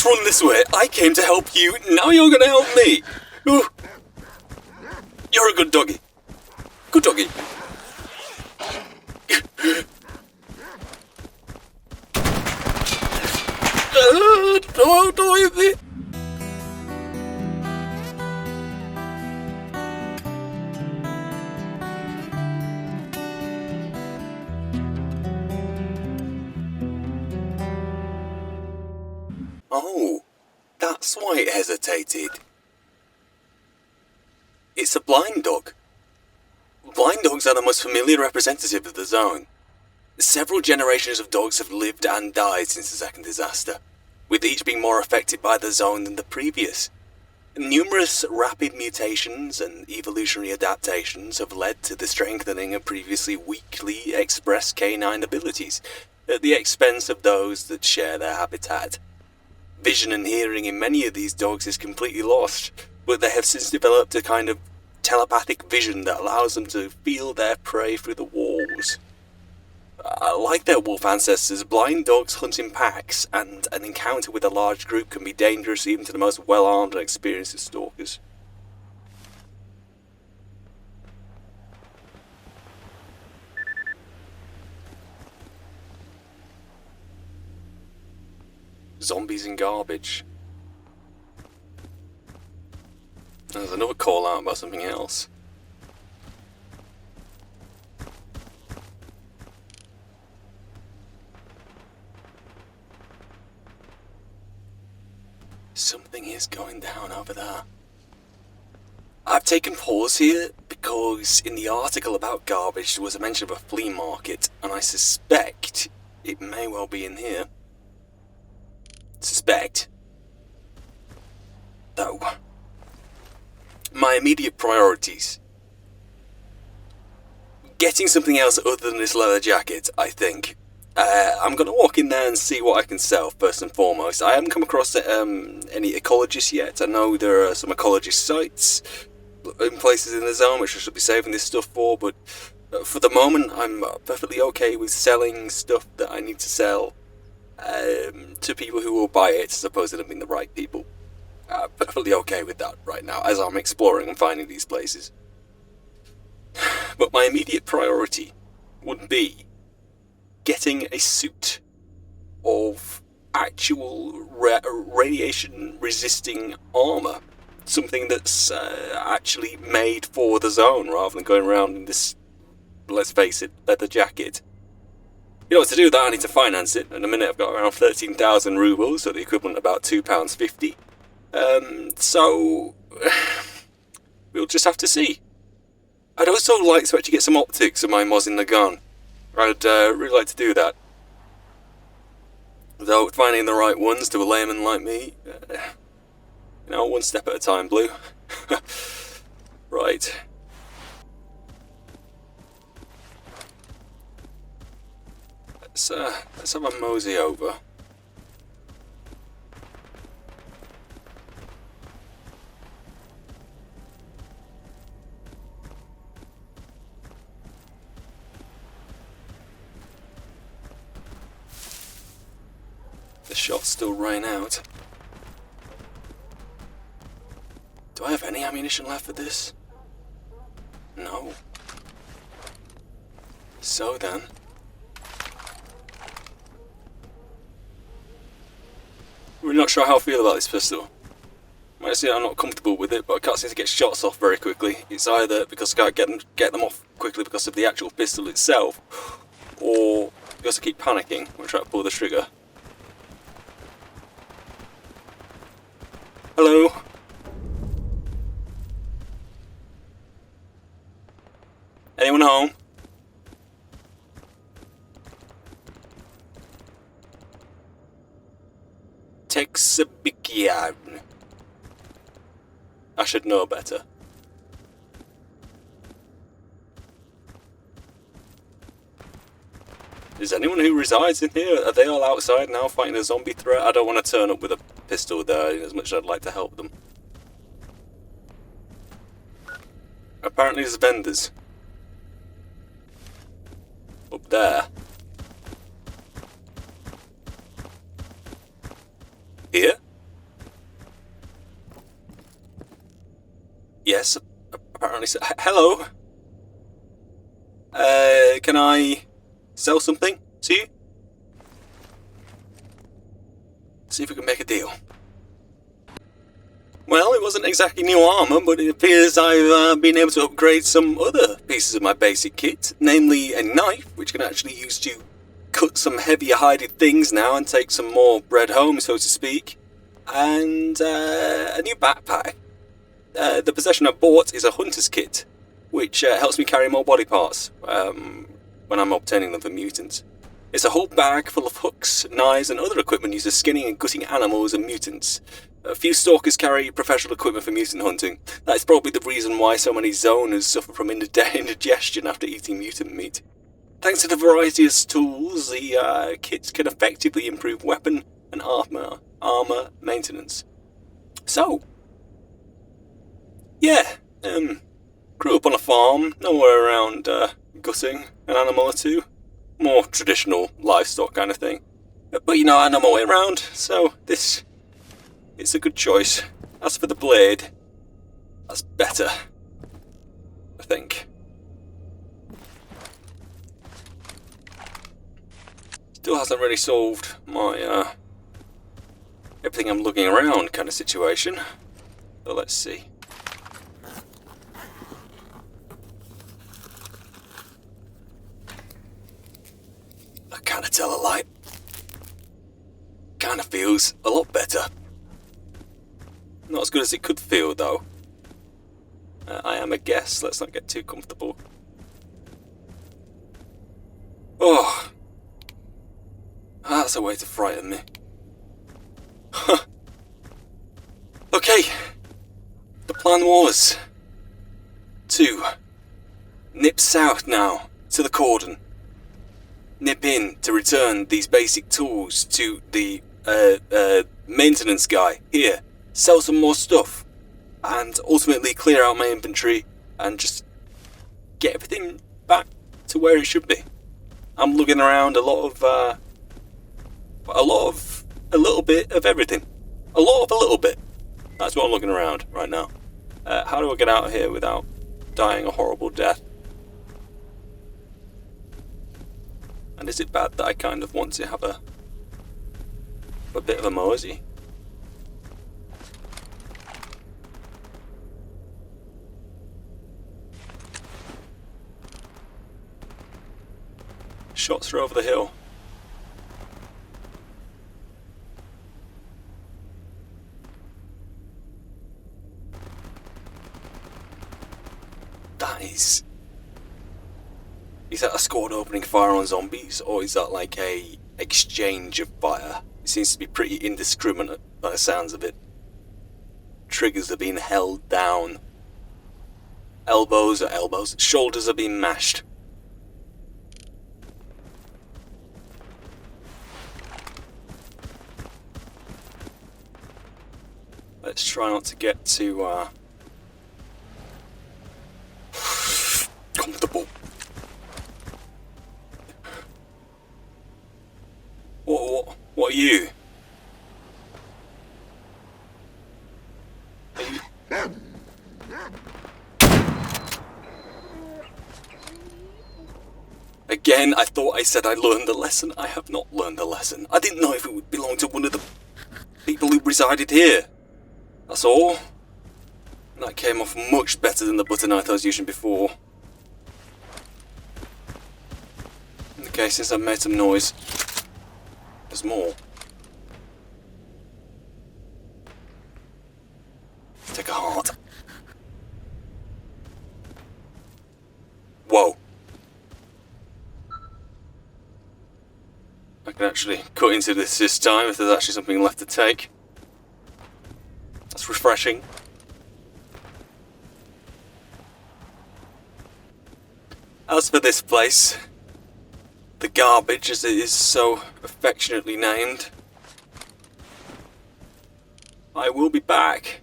let's run this way. I came to help you, now you're gonna help me. Ooh. You're a good doggy. Good doggy. Don't hit me. Oh, that's why it hesitated. It's a blind dog. Blind dogs are the most familiar representative of the zone. Several generations of dogs have lived and died since the second disaster, with each being more affected by the zone than the previous. Numerous rapid mutations and evolutionary adaptations have led to the strengthening of previously weakly expressed canine abilities, at the expense of those that share their habitat. Vision and hearing in many of these dogs is completely lost, but they have since developed a kind of telepathic vision that allows them to feel their prey through the walls. Like their wolf ancestors, blind dogs hunt in packs, and an encounter with a large group can be dangerous even to the most well-armed and experienced of stalkers. Zombies and garbage. There's another call out about something else. Something is going down over there. I've taken pause here because in the article about garbage there was a mention of a flea market, and I suspect it may well be in here. Suspect. Though, my immediate priorities. Getting something else other than this leather jacket, I think. I'm going to walk in there and see what I can sell, first and foremost. I haven't come across any ecologists yet. I know there are some ecologist sites in places in the zone which I should be saving this stuff for, but for the moment I'm perfectly okay with selling stuff that I need to sell to people who will buy it, supposing I'm in the right people. I'm perfectly okay with that right now, as I'm exploring and finding these places. But my immediate priority would be getting a suit of actual radiation-resisting armor. Something that's actually made for the zone, rather than going around in this, let's face it, leather jacket. You know, to do that I need to finance it. In a minute I've got around 13,000 rubles, so the equivalent of about £2.50. So we'll just have to see. I'd also like to actually get some optics of my Mosin Nagant. I'd really like to do that. Though finding the right ones to a layman like me, you know, one step at a time, Blue. Right. Let's have a mosey over. The shot's still rain out. Do I have any ammunition left for this? No. So then. Really not sure how I feel about this pistol. Might say I'm not comfortable with it, but I can't seem to get shots off very quickly. It's either because I can't get them off quickly because of the actual pistol itself, or because I keep panicking when I try to pull the trigger. Hello? Anyone home? S.T.A.L.K.E.R. I should know better. Is anyone who resides in here, are they all outside now fighting a zombie threat? I don't want to turn up with a pistol there as much as I'd like to help them. Apparently there's vendors. Up there. Here? Yes, apparently so. Hello? Can I sell something to you? See if we can make a deal. Well, it wasn't exactly new armour, but it appears I've been able to upgrade some other pieces of my basic kit, namely a knife, which can actually use to cut some heavier-hided things now and take some more bread home, so to speak, and a new backpack. The possession I bought is a hunter's kit, which helps me carry more body parts when I'm obtaining them for mutants. It's a whole bag full of hooks, knives, and other equipment used for skinning and gutting animals and mutants. A few stalkers carry professional equipment for mutant hunting. That is probably the reason why so many zoners suffer from indigestion after eating mutant meat. Thanks to the variety of tools, the kits can effectively improve weapon and armor maintenance. So, yeah, grew up on a farm, nowhere around gutting an animal or two. More traditional livestock kind of thing. But you know, I know my way around, so this is a good choice. As for the blade, that's better, I think. Still hasn't really solved my everything I'm looking around kind of situation. But let's see. I kind of tell a light. Kind of feels a lot better. Not as good as it could feel, though. I am a guest, let's not get too comfortable. Oh, that's a way to frighten me. Okay, the plan was to nip south now to the cordon. Nip in to return these basic tools to the maintenance guy here. Sell some more stuff, and ultimately clear out my inventory and just get everything back to where it should be. I'm looking around a little bit of everything. A little bit. That's what I'm looking around right now. How do I get out of here without dying a horrible death? And is it bad that I kind of want to have a bit of a mosey? Shots are over the hill. That is that a squad opening fire on zombies, or is that like a exchange of fire? It seems to be pretty indiscriminate by the sounds of it. Triggers are being held down. Elbows, shoulders are being mashed. Let's try not to get too comfortable. What are you? Again, I thought I said I learned the lesson. I have not learned the lesson. I didn't know if it would belong to one of the people who resided here. That's all. And that came off much better than the butter knife I was using before. Okay, since I've made some noise, there's more. Take a heart. Whoa. I can actually cut into this time if there's actually something left to take. That's refreshing. As for this place, the garbage as it is so affectionately named, I will be back.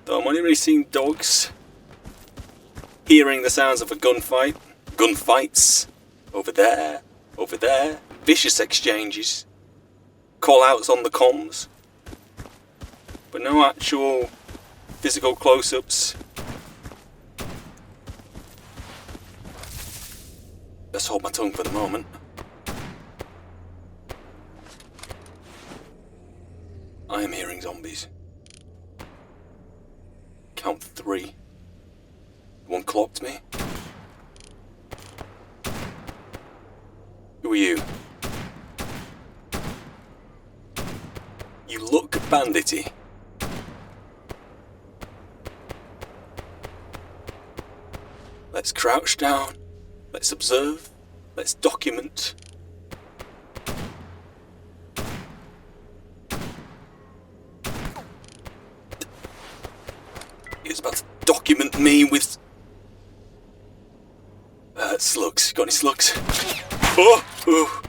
Though I'm only really seeing dogs, hearing the sounds of a gunfights, over there, vicious exchanges, call outs on the comms, but no actual physical close-ups. Let's hold my tongue for the moment. I am hearing zombies. Count 3. One clocked me. Who are you? You look bandity. Let's crouch down. Let's observe. Let's document. He was about to document me with slugs. Got any slugs? Oh! Oh.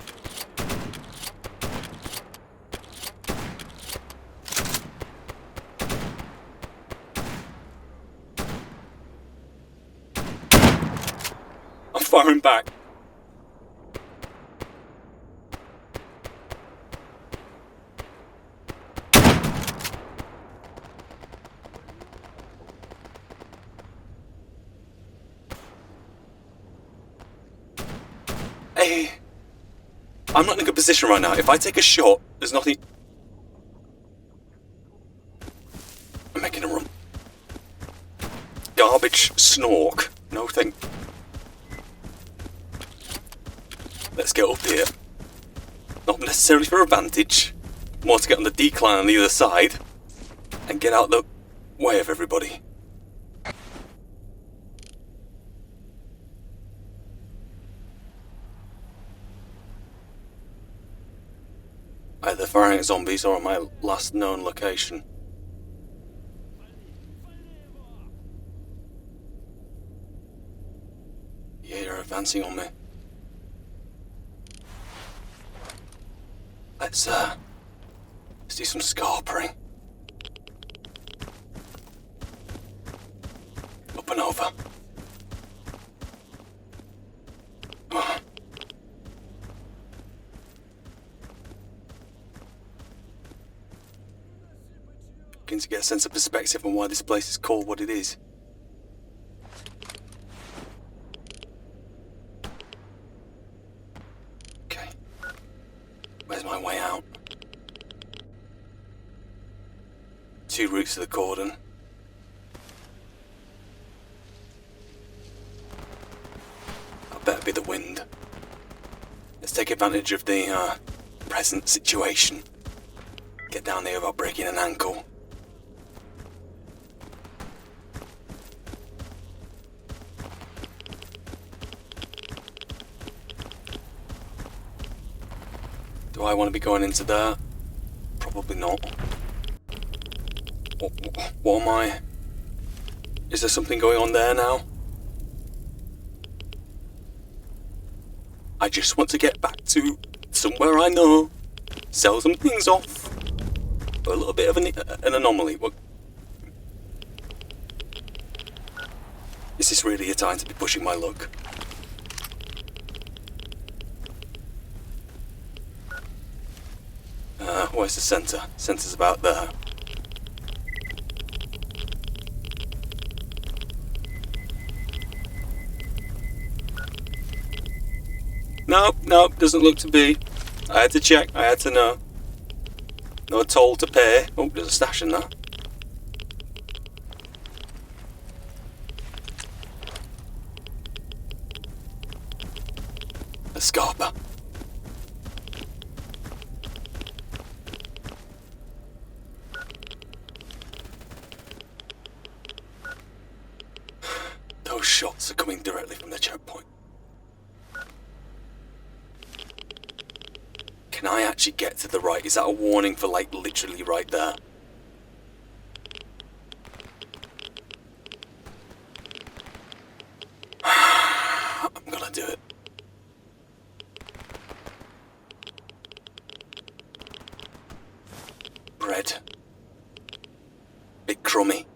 I'm firing back. Hey, I'm not in a good position right now. If I take a shot, there's nothing. I'm making a run. Garbage snork. No thing. Let's get up here. Not necessarily for advantage. More to get on the decline on the other side. And get out the way of everybody. Either firing at zombies or at my last known location. Yeah, you're advancing on me. Let's do some scarpering. Up and over. To get a sense of perspective on why this place is called what it is. Okay. Where's my way out? 2 routes to the cordon. That better be the wind. Let's take advantage of the present situation. Get down there without breaking an ankle. Do I want to be going into there? Probably not. What am I? Is there something going on there now? I just want to get back to somewhere I know, sell some things off. A little bit of an anomaly. What? Is this really a time to be pushing my luck? Where's the centre? Centre's about there. Nope, doesn't look to be. I had to check, I had to know. No toll to pay. Oh, there's a stash in there. A scarper. Those shots are coming directly from the checkpoint. Can I actually get to the right? Is that a warning for, like, literally right there? I'm gonna do it. Bread. Bit crummy.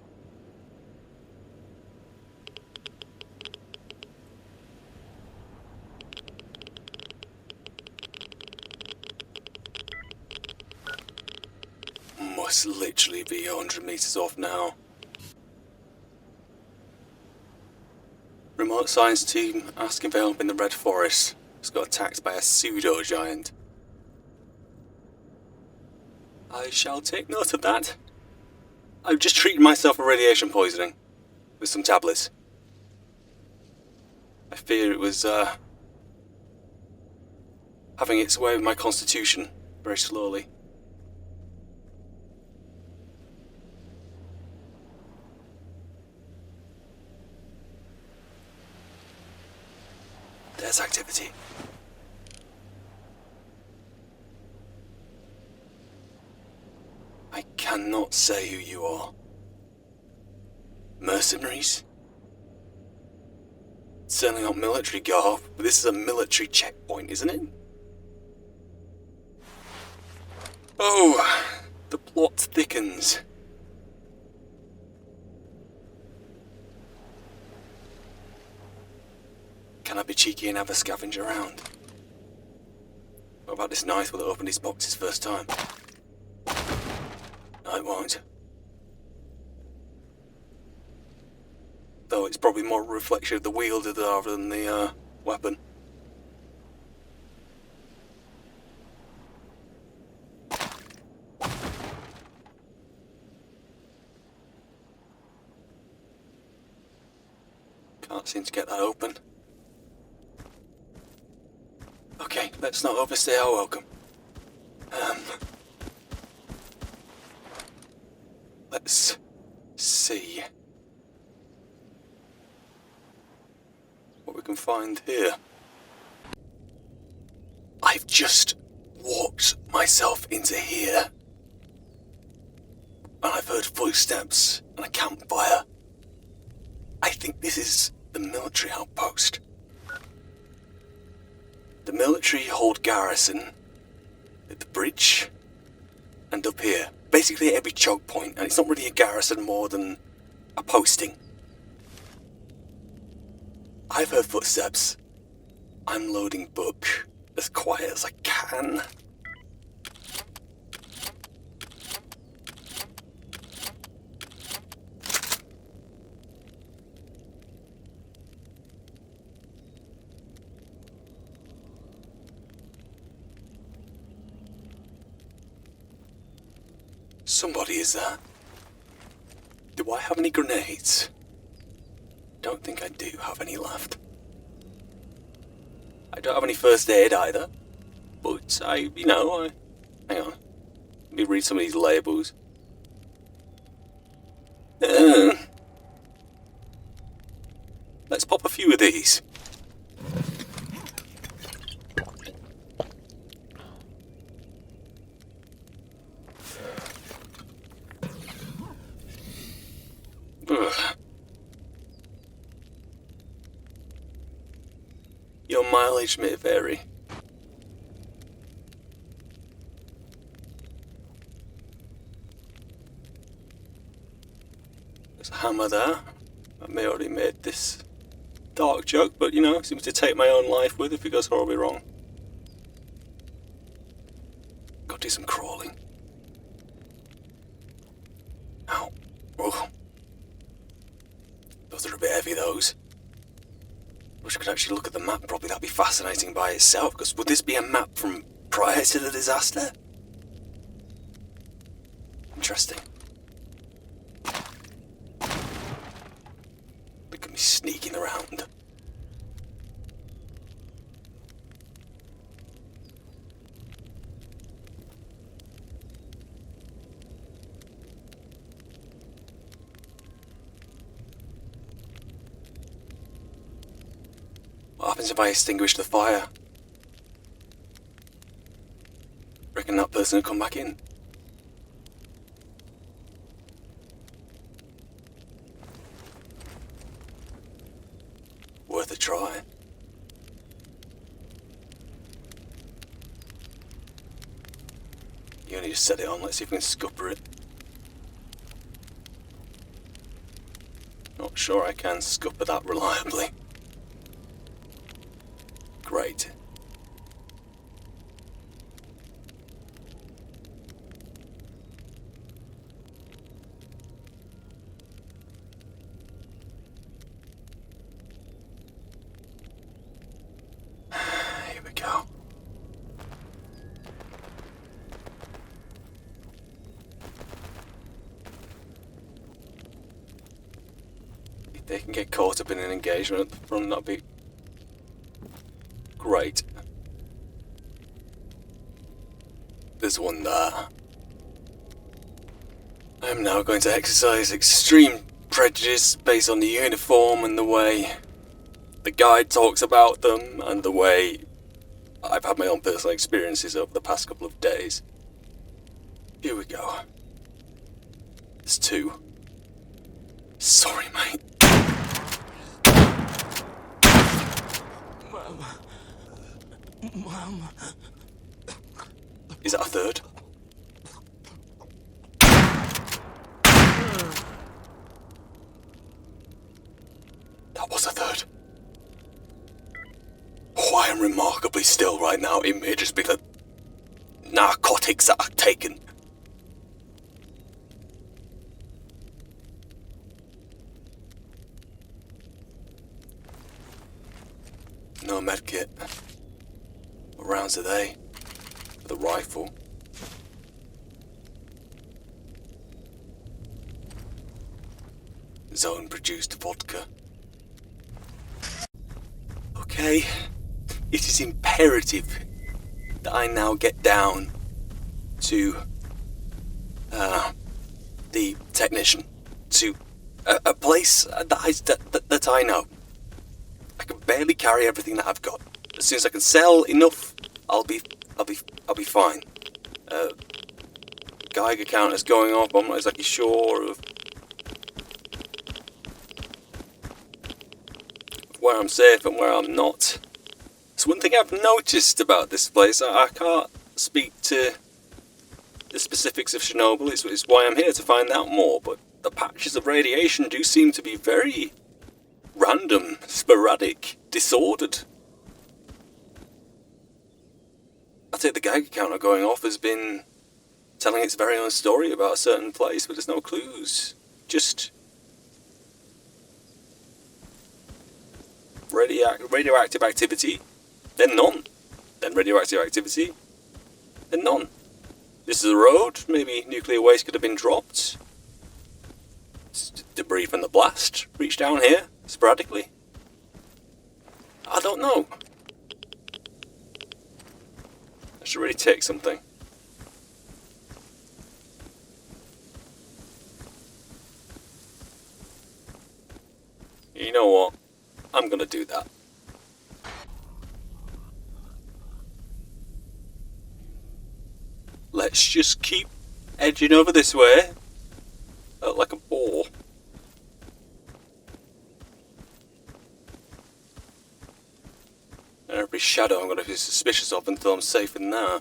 Must literally be 100 meters off now. remote science team asking for help in the Red Forest. It's got attacked by a pseudo-giant. I shall take note of that. I've just treated myself for radiation poisoning with some tablets. I fear it was having its way with my constitution very slowly. There's activity. I cannot say who you are. Mercenaries? Certainly not military garb, but this is a military checkpoint, isn't it? Oh, the plot thickens. Can I be cheeky and have a scavenge around? What about this knife? Will it open his boxes first time? No, it won't. Though it's probably more a reflection of the wielder rather than the weapon. Can't seem to get that open. Okay, let's not overstay our welcome. Let's see what we can find here. I've just walked myself into here, and I've heard footsteps and a campfire. I think this is the military outpost. The military hold garrison at the bridge and up here. Basically at every choke point, and it's not really a garrison more than a posting. I've heard footsteps. I'm loading book as quiet as I can. Somebody is there. Do I have any grenades? Don't think I do have any left. I don't have any first aid either. But hang on. Let me read some of these labels. Let's pop a few of these. Ugh. Your mileage may vary. There's a hammer there. I may already made this dark joke, but seems to take my own life with if it goes horribly wrong. Gotta do some crawling. Ow. Oh. Those are a bit heavy, those. Wish I could actually look at the map properly. That'd be fascinating by itself, because would this be a map from prior to the disaster? Interesting. Look at me sneaking around. What happens if I extinguish the fire? Reckon that person will come back in. Worth a try. You only just set it on, let's see if we can scupper it. Not sure I can scupper that reliably. Great. they can get caught up in an engagement at the front, that'd be great. There's one there. I am now going to exercise extreme prejudice based on the uniform and the way the guide talks about them and the way I've had my own personal experiences over the past couple of days. Here we go. There's two. Sorry, mate. Mom. Is that a third? That was a third. Oh, I am remarkably still right now. It may just be the narcotics that I've taken. No medkit. What rounds are they? For the rifle. Zone produced vodka. Okay. It is imperative that I now get down to the technician, to a place that I know. I can barely carry everything that I've got. As soon as I can sell enough, I'll be fine. Geiger counter's going off. I'm not exactly sure of where I'm safe and where I'm not. It's one thing I've noticed about this place. I can't speak to the specifics of Chernobyl. It's why I'm here, to find out more. But the patches of radiation do seem to be very random, sporadic, disordered. I take the Geiger counter going off has been telling its very own story about a certain place, but there's no clues. Just radioactive activity, then none. Then radioactive activity, then none. This is a road. Maybe nuclear waste could have been dropped. Debris from the blast reached down here sporadically. I don't know. I should really take something. You know what? I'm gonna do that. Let's just keep edging over this way like a ball. And every shadow I'm going to be suspicious of until I'm safe in there.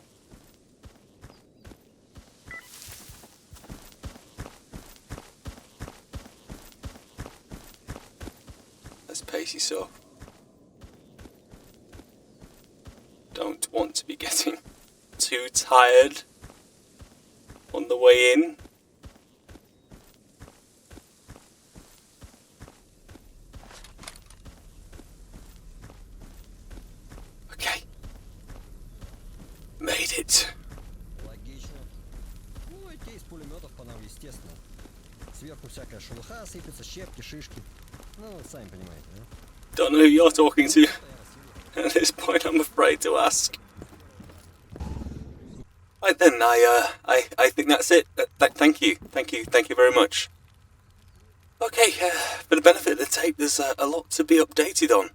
Let's pace yourself. Don't want to be getting too tired on the way in. Okay. Made it. Логично. Ну, идти из пулеметов по нам, естественно. Сверху всякая шелуха сыпется, щепки, шишки. Ну, сами понимаете, да? Don't know who you're talking to. At this point, I'm afraid to ask. Right then, I think that's it. Thank you very much. Okay, for the benefit of the tape, there's a lot to be updated on.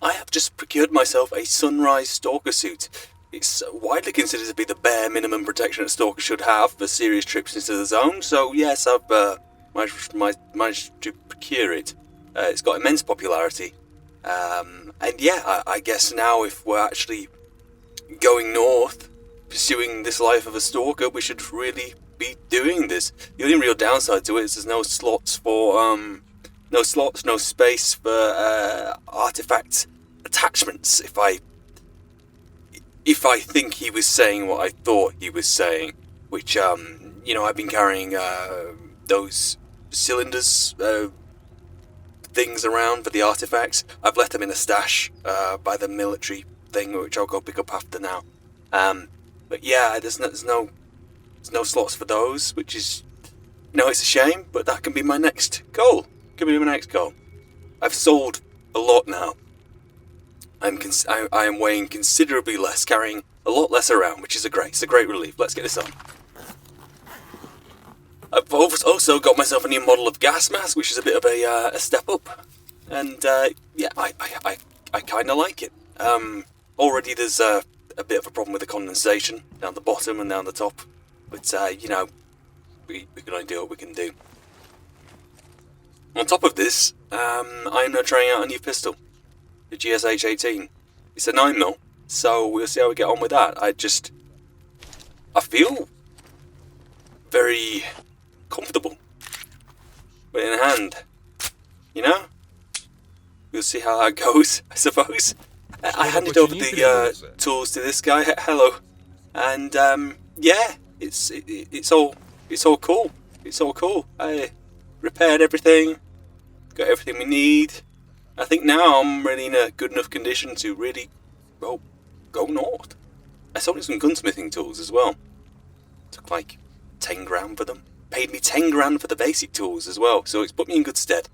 I have just procured myself a Sunrise Stalker suit. It's widely considered to be the bare minimum protection a Stalker should have for serious trips into the zone, so yes, I've managed to procure it. It's got immense popularity. And yeah, I guess now if we're actually going north, pursuing this life of a stalker, we should really be doing this. The only real downside to it is there's no space for artifact attachments. If I think he was saying what I thought he was saying, which I've been carrying those cylinders. Things around for the artifacts. I've left them in a stash by the military thing, which I'll go pick up after now. But yeah, there's no slots for those, which is, it's a shame, but that can be my next goal. I've sold a lot now. I am weighing considerably less, carrying a lot less around, which is it's a great relief. Let's get this on. I've also got myself a new model of gas mask, which is a bit of a step up, and yeah, I kind of like it. Already there's a bit of a problem with the condensation down the bottom and down the top, but you know, we can only do what we can do. On top of this, I am now trying out a new pistol, the GSH-18. It's a 9mm, so we'll see how we get on with that. I feel very comfortable with it in hand, you know? We'll see how that goes, I suppose. I handed over the tools to this guy, hello, and yeah, it's all cool. It's all cool. I repaired everything, got everything we need. I think now I'm really in a good enough condition to really, well, go north. I sold him some gunsmithing tools as well. Took like 10 grand for them. Paid me 10 grand for the basic tools as well, so it's put me in good stead.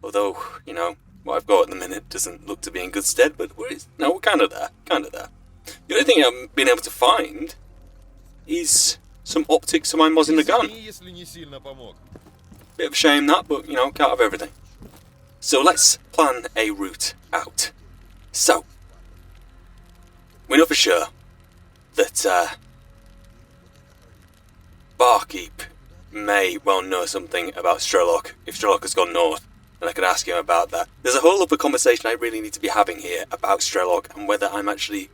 Although, you know, what I've got at the minute doesn't look to be in good stead, but we're kind of there. The only thing I haven't been able to find is some optics for my mods in the gun. Bit of a shame that, but, you know, can't have everything. So let's plan a route out. So, we know for sure that Barkeep may well know something about S.T.A.L.K.E.R. if S.T.A.L.K.E.R. has gone north, and I could ask him about that. There's a whole other conversation I really need to be having here about S.T.A.L.K.E.R. and whether I'm actually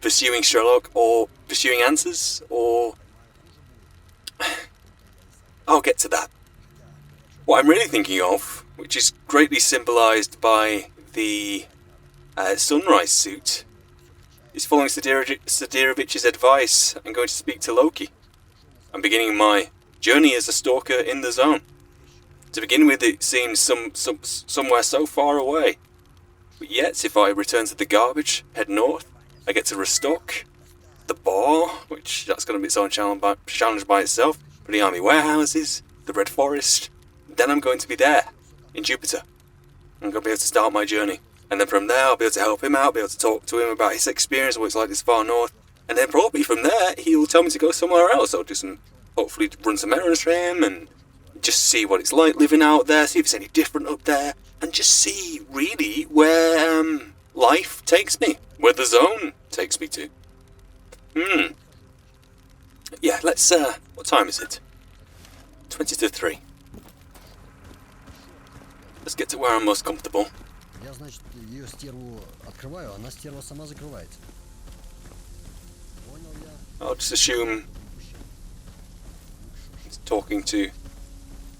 pursuing S.T.A.L.K.E.R. or pursuing answers, or... I'll get to that. What I'm really thinking of, which is greatly symbolised by the sunrise suit, is following Sadirovich's advice and going to speak to Loki. I'm beginning my journey as a stalker in the zone. To begin with, it seems somewhere so far away. But yet, if I return to the garbage, head north, I get to restock the bar, which that's going to be its own challenge by itself, for the army warehouses, the Red Forest. Then I'm going to be there, in Jupiter. I'm going to be able to start my journey. And then from there, I'll be able to help him out, be able to talk to him about his experience, what it's like this far north. And then probably from there, he'll tell me to go somewhere else. I'll do hopefully run some errands for him and just see what it's like living out there, see if it's any different up there, and just see, really, where life takes me, where the zone takes me to. Yeah, let's, what time is it? 20 to 3. Let's get to where I'm most comfortable. Я, значит, ее стерву открываю, она стерва сама закрывается. Понял я. I'll just assume he's talking to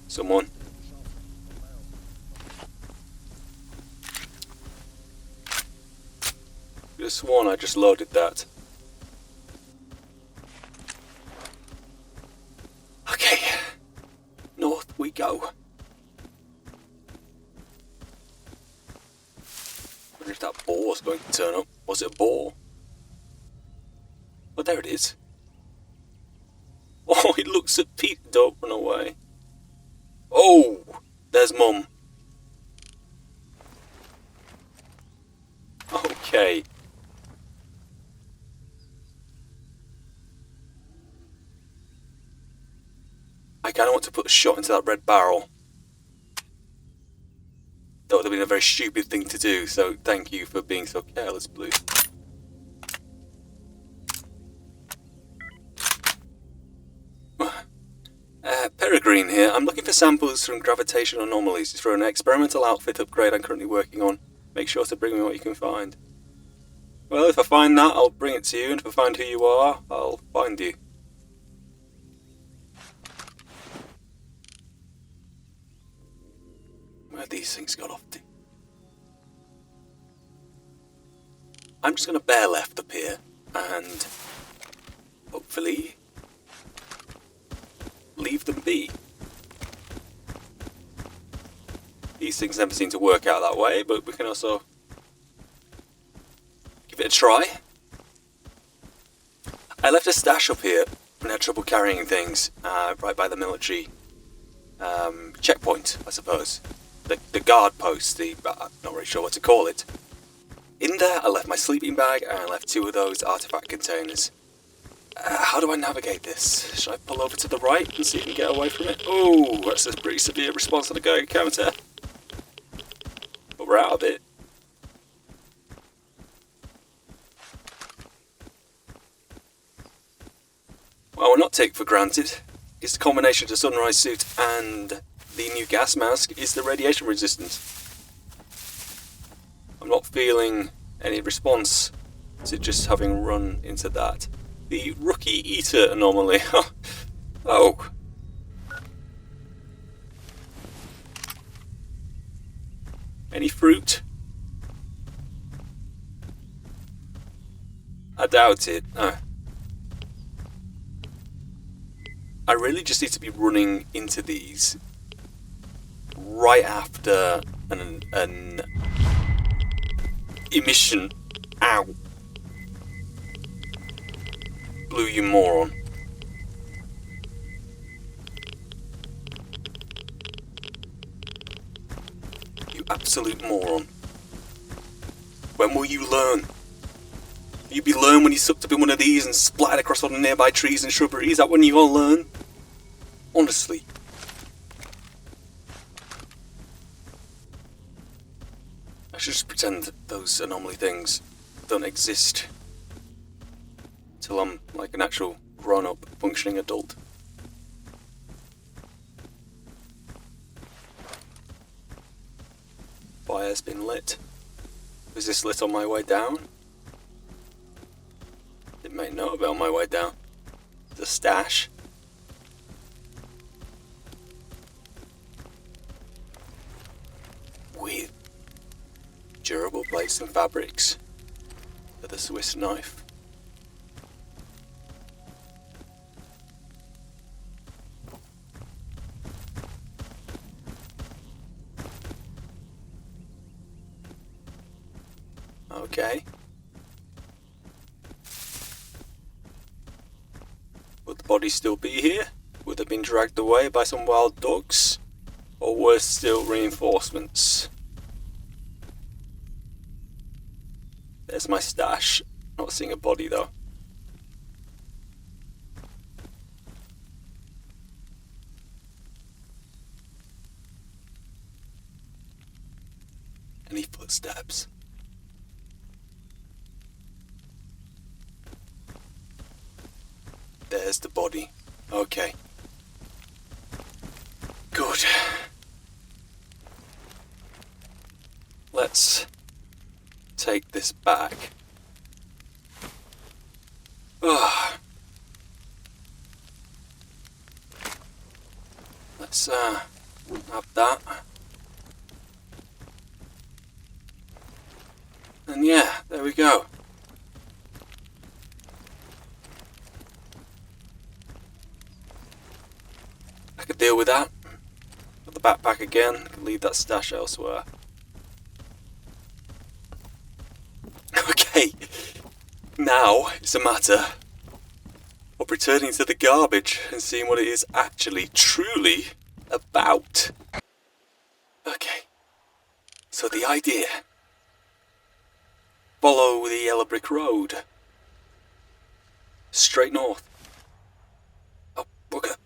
someone. Could have sworn I just loaded that. Okay, north we go. I wonder if that boar's going to turn up. Was it a boar? Oh, there it is. Oh, it looks at Pete. Don't run away. Oh, there's Mum. Okay. I kind of want to put a shot into that red barrel. That would have been a very stupid thing to do, so thank you for being so careless, Blue. Peregrine here. I'm looking for samples from gravitational anomalies. It's for an experimental outfit upgrade I'm currently working on. Make sure to bring me what you can find. Well, if I find that, I'll bring it to you, and if I find who you are, I'll find you. Where these things got off to. I'm just going to bear left up here, and hopefully leave them be. These things never seem to work out that way, but we can also give it a try. I left a stash up here and had trouble carrying things right by the military checkpoint, I suppose. the guard post, I'm not really sure what to call it. In there, I left my sleeping bag and I left 2 of those artifact containers. How do I navigate this? Should I pull over to the right and see if we can get away from it? Oh, that's a pretty severe response on the Geiger counter. But we're out of it. What I will not take for granted is the combination of the sunrise suit and the new gas mask is the radiation resistance. I'm not feeling any response to just having run into that. The rookie eater anomaly. Oh. Any fruit? I doubt it. I really just need to be running into these right after an emission. Ow. Blew, you moron. You absolute moron. When will you learn? Will you be learn when you sucked up in one of these and splattered across all the nearby trees and shrubbery? Is that when you gonna learn? Honestly. I should just pretend that those anomaly things don't exist till I'm like an actual grown-up, functioning adult. Fire's been lit. Was this lit on my way down? Didn't make note of it on my way down. The stash. With durable plates and fabrics for the Swiss knife. Okay. Would the body still be here? Would have been dragged away by some wild dogs? Or worse still, reinforcements? There's my stash. Not seeing a body though. Any footsteps? There's the body. Okay. Good. Let's take this back. Let's have that. And yeah, there we go. I could deal with that. Put the backpack again, leave that stash elsewhere. Okay, now it's a matter of returning to the garbage and seeing what it is actually, truly about. Okay, so the idea. Follow the yellow brick road. Straight north. Oh, look at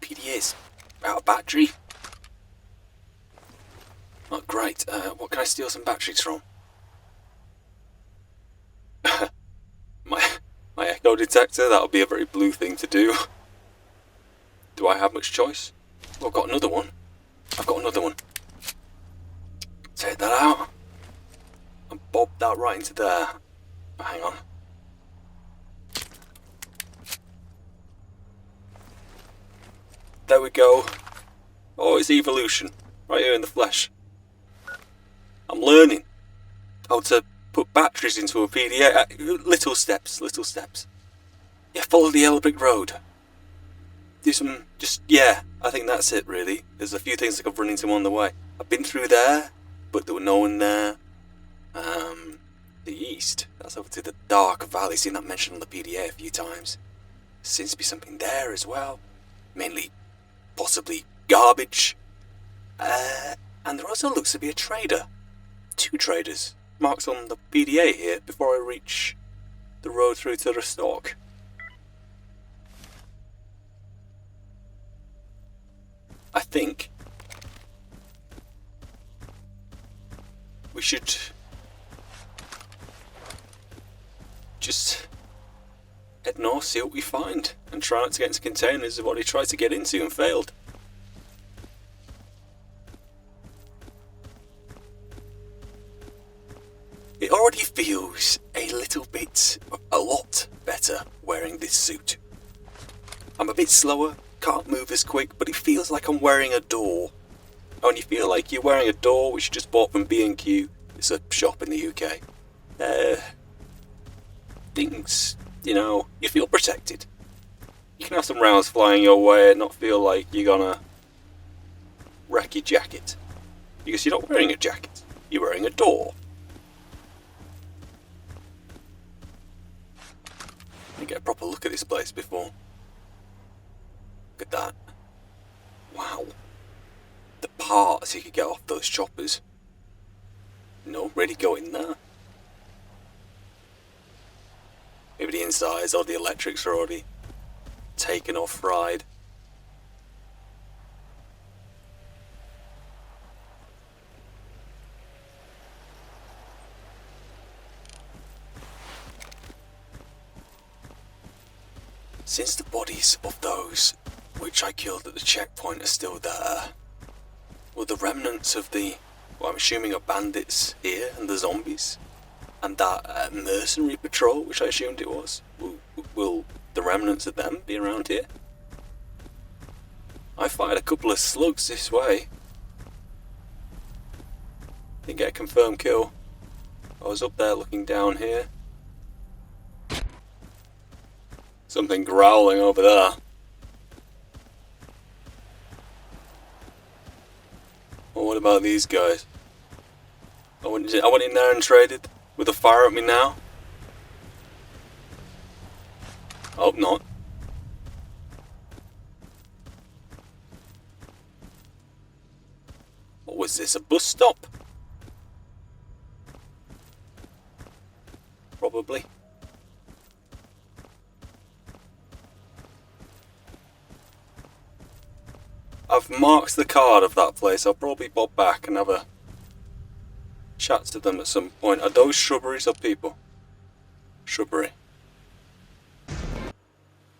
PDA's out of battery. Oh, great. What can I steal some batteries from? my echo detector, that'll be a very blue thing to do. Do I have much choice? Oh, I've got another one. I've got another one. Take that out. And bob that right into there. Oh, hang on. There we go. Oh, it's evolution. Right here in the flesh. I'm learning how to put batteries into a PDA. Little steps, little steps. Yeah, follow the yellow brick road. Do some, yeah, I think that's it really. There's a few things I could run into on the way. I've been through there, but there were no one there. The east, that's over to the Dark Valley. Seen that mentioned on the PDA a few times. Seems to be something there as well. Mainly, possibly garbage. And there also looks to be a trader. 2 traders, marked on the PDA here before I reach the road through to the stock. I think we should just head north, see what we find, and try not to get into containers of what he tried to get into and failed. It already feels a lot better wearing this suit. I'm a bit slower, can't move as quick, but it feels like I'm wearing a door. And when you feel like you're wearing a door, which you just bought from B&Q, it's a shop in the UK, things, you feel protected. You can have some rounds flying your way and not feel like you're gonna wreck your jacket. Because you're not wearing a jacket, you're wearing a door. Let me get a proper look at this place before. Look at that. Wow. The parts you could get off those choppers. No, really go in there. Maybe the insides or the electrics are already taken or fried. Since the bodies of those which I killed at the checkpoint are still there, will the remnants of I'm assuming are bandits here and the zombies, and that mercenary patrol, which I assumed it was, will the remnants of them be around here? I fired a couple of slugs this way. Didn't get a confirmed kill. I was up there looking down here. Something growling over there. Well, what about these guys? I went in there and traded with a fire at me now. I hope not. What was this, a bus stop? Probably. I've marked the card of that place. I'll probably bob back and have a chat to them at some point. Are those shrubberies or people? Shrubbery.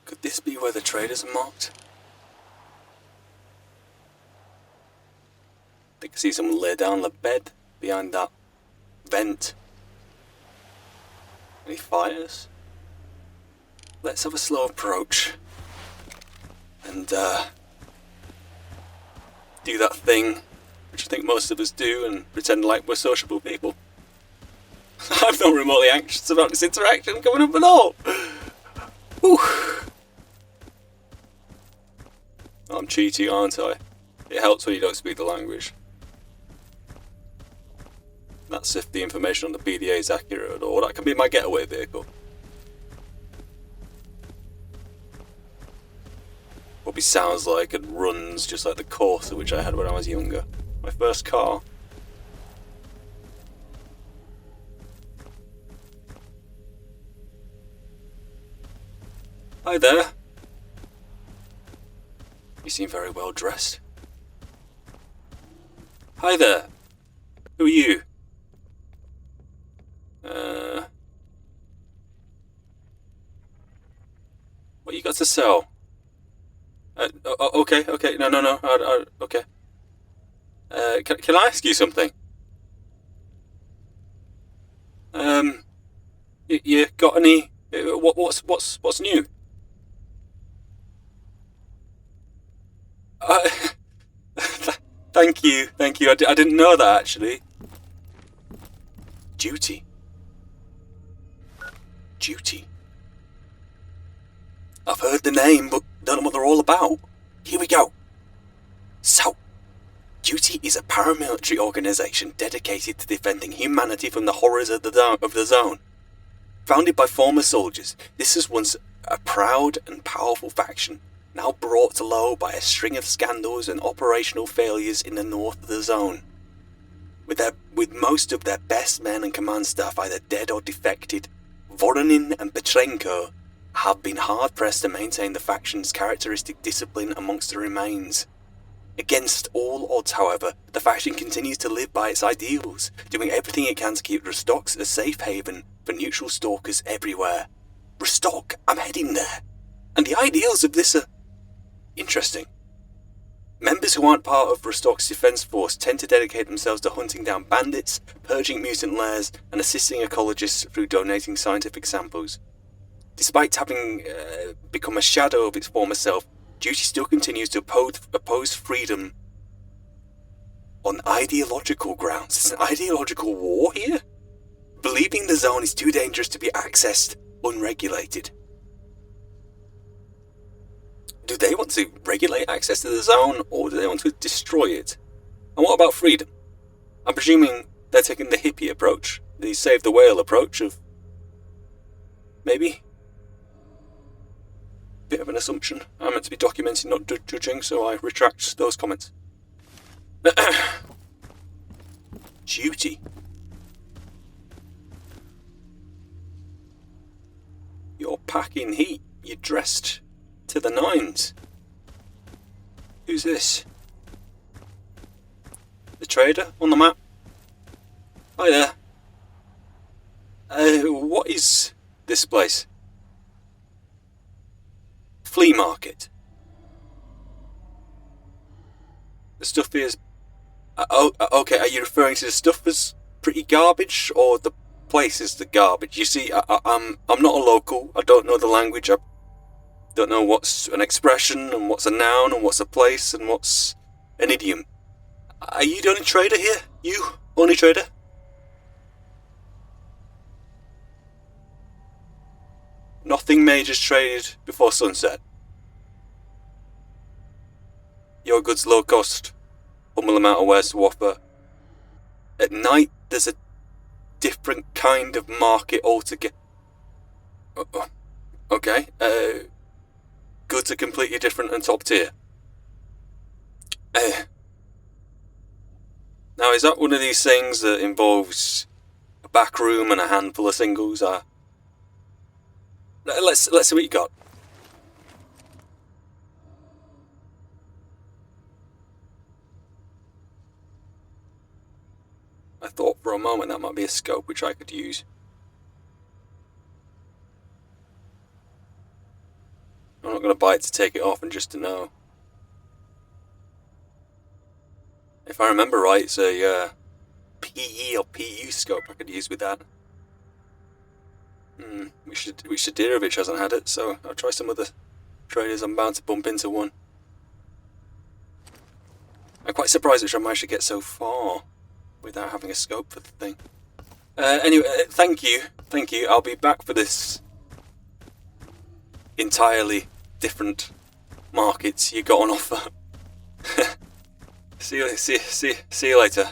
Could this be where the traders are marked? I can see someone lay down the bed behind that vent. Any fires? Let's have a slow approach. And, do that thing, which I think most of us do, and pretend like we're sociable people. I'm not remotely anxious about this interaction coming up at all. Whew. I'm cheating, aren't I? It helps when you don't speak the language. That's if the information on the PDA is accurate at all. That can be my getaway vehicle. Probably sounds like and runs just like the Corsa which I had when I was younger. My first car. Hi there. You seem very well dressed. Hi there. Who are you? What you got to sell? Okay, no, okay. Can I ask you something? You got any? What's new? Thank you. I didn't know that actually. Duty. I've heard the name, but don't know what they're all about. Here we go. So, Duty is a paramilitary organisation dedicated to defending humanity from the horrors of the zone. Founded by former soldiers, this was once a proud and powerful faction, now brought to low by a string of scandals and operational failures in the north of the zone. with most of their best men and command staff either dead or defected, Voronin and Petrenko have been hard-pressed to maintain the faction's characteristic discipline amongst the remains. Against all odds, however, the faction continues to live by its ideals, doing everything it can to keep Rostock a safe haven for neutral stalkers everywhere. Rostock, I'm heading there. And the ideals of this are interesting. Members who aren't part of Rostock's defense force tend to dedicate themselves to hunting down bandits, purging mutant lairs, and assisting ecologists through donating scientific samples. Despite having become a shadow of its former self, Duty still continues to oppose freedom on ideological grounds. It's an ideological war here? Believing the zone is too dangerous to be accessed unregulated. Do they want to regulate access to the zone, or do they want to destroy it? And what about freedom? I'm presuming they're taking the hippie approach, the save the whale approach of... maybe? Bit of an assumption. I'm meant to be documenting, not judging, so I retract those comments. Duty. You're packing heat. You're dressed to the nines. Who's this? The trader on the map? Hi there. What is this place? Flea market. The stuff is... okay, are you referring to the stuff as pretty garbage, or the place is the garbage? You see, I'm not a local. I don't know the language. I don't know what's an expression, and what's a noun, and what's a place, and what's an idiom. Are you the only trader here? You? Only trader? Nothing major's traded before sunset. Your goods low cost. Humble amount of wares to offer. At night, there's a different kind of market altogether. Okay, goods are completely different and top tier. Now, is that one of these things that involves a back room and a handful of singles? Let's see what you got. I thought for a moment that might be a scope which I could use. I'm not going to buy it to take it off and just to know. If I remember right, it's a PE or PU scope I could use with that. Wishaderovich hasn't had it, so I'll try some other traders. I'm bound to bump into one. I'm quite surprised that I managed to get so far without having a scope for the thing. Anyway, thank you. I'll be back for this entirely different markets you got on offer. See you later.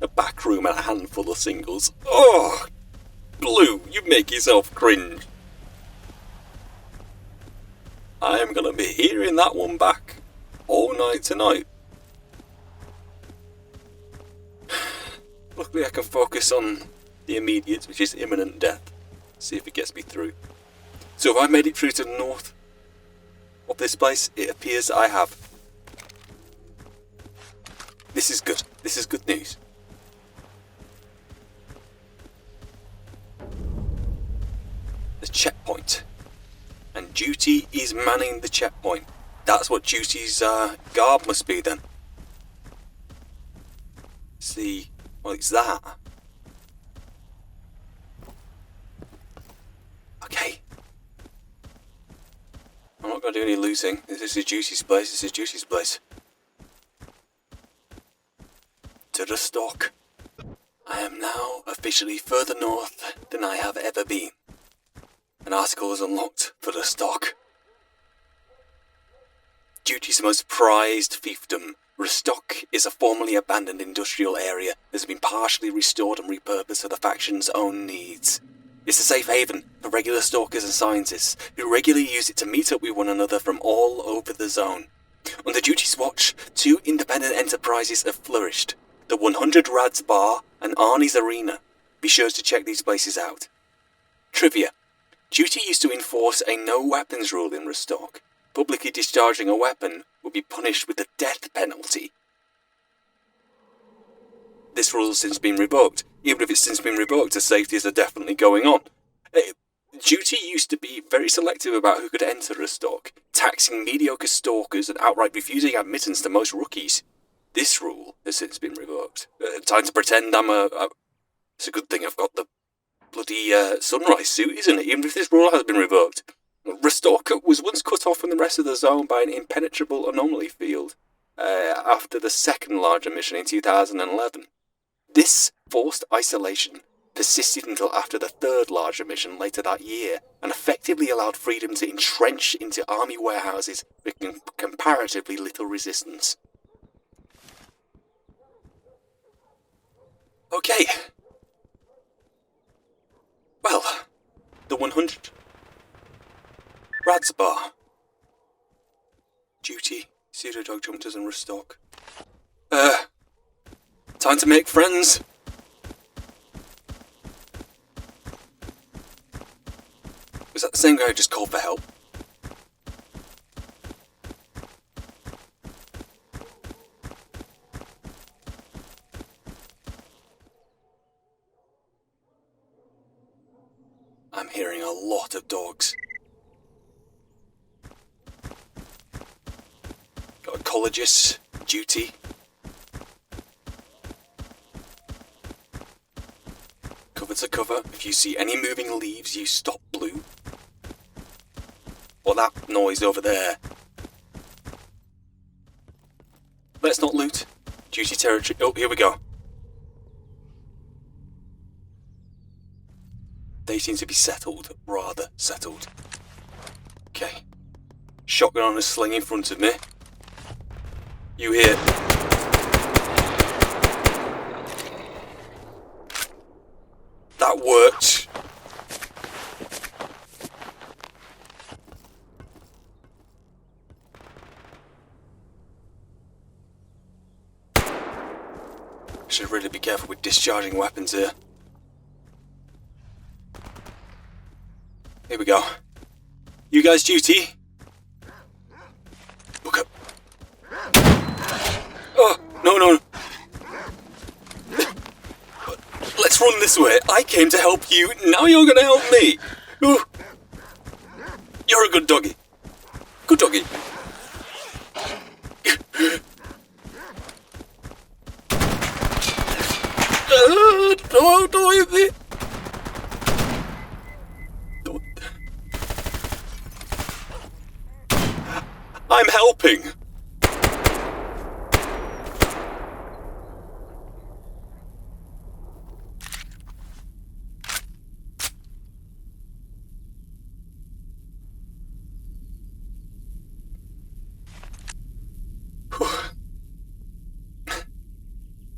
A back room and a handful of singles. Oh, Blue, you make yourself cringe. I'm gonna be hearing that one back all night tonight. Luckily I can focus on the immediate, which is imminent death. See if it gets me through. So if I've made it through to the north of this place, it appears I have. This is good. This is good news. The checkpoint. And Duty is manning the checkpoint. That's what Duty's garb must be then. See, well, it's that. Okay. I'm not going to do any losing. This is Duty's place. This is Duty's place. To the stock. I am now officially further north than I have ever been. An article is unlocked for the stock. Duty's most prized fiefdom, Rostock, is a formerly abandoned industrial area that has been partially restored and repurposed for the faction's own needs. It's a safe haven for regular stalkers and scientists who regularly use it to meet up with one another from all over the zone. Under Duty's watch, 2 independent enterprises have flourished, the 100 Rads Bar and Arnie's Arena. Be sure to check these places out. Trivia. Duty used to enforce a no weapons rule in Rostock. Publicly discharging a weapon would be punished with the death penalty. This rule has since been revoked. Even if it's since been revoked, the safeties are definitely going on. Duty used to be very selective about who could enter Rostock, taxing mediocre stalkers and outright refusing admittance to most rookies. This rule has since been revoked. Time to pretend it's a good thing I've got the bloody sunrise suit, isn't it? Even if this rule has been revoked. Rostock was once cut off from the rest of the zone by an impenetrable anomaly field after the second larger mission in 2011. This forced isolation persisted until after the third larger mission later that year, and effectively allowed freedom to entrench into army warehouses with comparatively little resistance. Okay. Well, the 100 Rads Bar. Duty, pseudo dog jumpers and Rostock. Time to make friends. Was that the same guy who just called for help? I'm hearing a lot of dogs. Got ecologists, Duty. Cover to cover. If you see any moving leaves, you stop blue. Or that noise over there. Let's not loot. Duty territory. Oh, here we go. They seem to be settled. Rather settled. Okay. Shotgun on a sling in front of me. You here? That worked. Should really be careful with discharging weapons here. Here we go. You guys duty? Look up. Oh, no. Let's run this way. I came to help you, now you're gonna help me. Ooh. You're a good doggy. Good doggy. Don't hit me. Don't. I'm helping.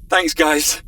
Thanks, guys.